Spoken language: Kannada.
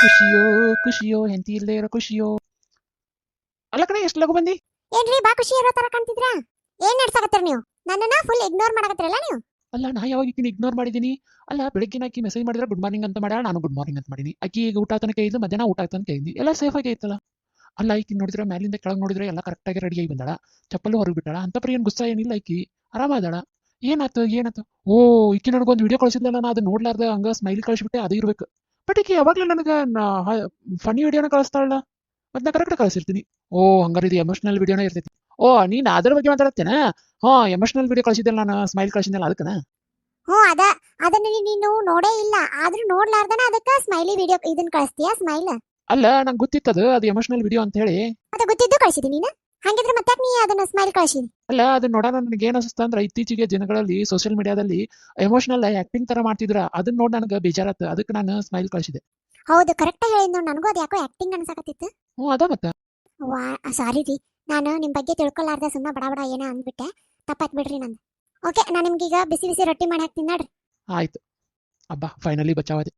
ಖುಷಿಯೋ ಖುಷಿಯೋ ಹೆಂಡತಿ ಇಲ್ಲದೆ ಇರೋ ಖುಷಿಯೋ. ಅಲ್ಲ ಕಣೆ ಎಷ್ಟು ಲಗು ಬಂದಿ. ಏನ್ರಿ ಬಾ ಖುಷಿ ಇರೋ ತರ ಕಾಣ್ತಿದ್ರಾ? ಏನ್ ನಡ್ಸಾಕತ್ತೀರ ನೀವು? ನನ್ನನ್ನ ಫುಲ್ ಇಗ್ನೋರ್ ಮಾಡಕತ್ತೀರಲ್ಲ ನೀವು? ಅಲ್ಲ ನಾ ಯಾವಾಗ ಈಕಿನ ಇಗ್ನೋರ್ ಮಾಡಿದ್ದೀನಿ? ಅಲ್ಲ ಬೆಳಗ್ಗೆ ಆಕಿ ಮೆಸೇಜ್ ಮಾಡಿದ್ರೆ ಗುಡ್ ಮಾರ್ನಿಂಗ್ ಅಂತ ಮಾಡ್ಯಾಳ, ನಾನು ಗುಡ್ ಮಾರ್ನಿಂಗ್ ಅಂತ ಮಾಡೀನಿ. ಆಕಿ ಈಗ ಊಟ ತನಕ ಇದ್ದು ಮಧ್ಯಾಹ್ನ ಊಟ ತನಕ ಇದ್ದಿ ಎಲ್ಲ ಸೇಫ್ ಆಗಿ ಐತಲ್ಲ. ಅಲ್ಲ ಈಕಿನ ನೋಡಿದ್ರೆ ಮ್ಯಾಲಿಂದ ಕೆಳಗೆ ನೋಡಿದ್ರೆ ಎಲ್ಲ ಕರೆಕ್ಟಾಗಿ ರೆಡಿ ಆಗಿ ಬಂದಾಳ, ಚಪ್ಪಲು ಹೊರಗೆ ಬಿಟ್ಟಾಳ, ಅಂತ ಪರಿ ಏನು ಗುಸ್ಸಾ ಏನಿಲ್ಲ. ಆಕಿ ಆರಾಮಾದಾಳ. ಏನಾಯ್ತು ಏನಾಯ್ತು? ಓ ಈಕಿ ನನಗೊಂದು ವಿಡಿಯೋ ಕಳಿಸಿದ್ಲಲ್ಲ, ನಾ ಅದನ್ನ ನೋಡ್ಲಾರ್ದ ಹಂಗ ಸ್ಮೈಲಿ ಕಳಿಸ್ಬಿಟ್ಟೆ, ಅದು ಇರ್ಬೇಕು. ಬಟ್ ಈಕಿ ಯಾವಾಗಲೂ ನನಗೆ ಫನಿ ವಿಡಿಯೋನ ಕಳಿಸ್ತಾಳಲ್ಲ, ಮತ್ತೆ ನಾ ಕರೆಕ್ಟ್ ಕಳಿಸಿರ್ತೀನಿ. ಓ ಹಂಗಾರೆ ಇದು ಎಮೋಷನಲ್ ವಿಡಿಯೋನೇ ಇರ್ತೈತಿ. ಓ ನೀನು ಅದ್ರ ಬಗ್ಗೆ ಮಾತಾಡ್ತೇನೆ. ಹಾ ಎಮೋಷನಲ್ ವಿಡಿಯೋ ಕಳಿಸಿದ್ದಲ್ಲ, ನಾನು ಸ್ಮೈಲ್ ಕಳಿಸಿದ್ದಲ್ಲ ಅದಕ್ಕನ. ಹ್ಞೂ ಅದನ್ನ ನೀನು ನೋಡೇ ಇಲ್ಲ, ಆದ್ರೂ ನೋಡ್ಲಾರ್ದನ ಅದಕ್ಕ ಸ್ಮೈಲಿ ವಿಡಿಯೋ ಇದನ್ನ ಕಳಿಸ್ತೀಯಾ ಸ್ಮೈಲ್? ಅಲ್ಲ ನಂಗೆ ಗೊತ್ತಿತ್ತದು ಅದು ಎಮೋಷನಲ್ ವಿಡಿಯೋ ಅಂತ ಹೇಳಿ. ಮತ್ತೆ ಗೊತ್ತಿದ್ದು ಕಳಿಸಿದಿ ನೀನು? ಹಂಗಿದ್ರೆ ಮತ್ತೆ ನೀ ಅದನ್ನ ಸ್ಮೈಲ್ ಕಳಿಸಿದಿ? ಅಲ್ಲ ಅದನ್ನ ನೋಡೋಣ ನನಗೆ ಏನು ಅನಿಸ್ತಾ ಅಂದ್ರೆ, ಇತ್ತೀಚೆಗೆ ದಿನಗಳಲ್ಲಿ ಸೋಷಿಯಲ್ ಮೀಡಿಯಾದಲ್ಲಿ ಎಮೋಷನಲ್ ಆಕ್ಟಿಂಗ್ ತರ ಮಾಡ್ತಿದ್ರ, ಅದನ್ನ ನೋಡಿ ನನಗೆ ಬೇಜಾರಾತು, ಅದಕ್ಕೆ ನಾನು ಸ್ಮೈಲ್ ಕಳಿಸಿದೆ. ಹೌದು ಕರೆಕ್ಟ್ ಹೇಳಿದ್ ನೋಡಿ, ನನಗೂ ಅದು ಯಾಕೋ ಆಕ್ಟಿಂಗ್ ಅನ್ಸಾಕತ್ತಿತ್ತು. ಹ್ಞೂ ಅದ ಮತ್ತೆ. ವಾ ಸಾರಿ ರೀ, ನಾನು ನಿಮ್ಮ ಬಗ್ಗೆ ತಿಳ್ಕೊಲಾರ್ದ ಸುಮ್ಮನೆ ಬಡ ಬಡ ಏನೋ ಅಂದ್ಬಿಟ್ಟೆ, ತಪ್ಪಾತ್ ಬಿಡ್ರಿ ನಂದು. ಓಕೆ ನಾನು ನಿಮ್ಗೀಗ ಬಿಸಿ ಬಿಸಿ ರೊಟ್ಟಿ ಮಾಡಿ ಹಾಕ್ತೀನಿ ನೋಡ್ರಿ. ಆಯ್ತು. ಅಬ್ಬಾ ಫೈನಲಿ ಬಚಾವದೆ.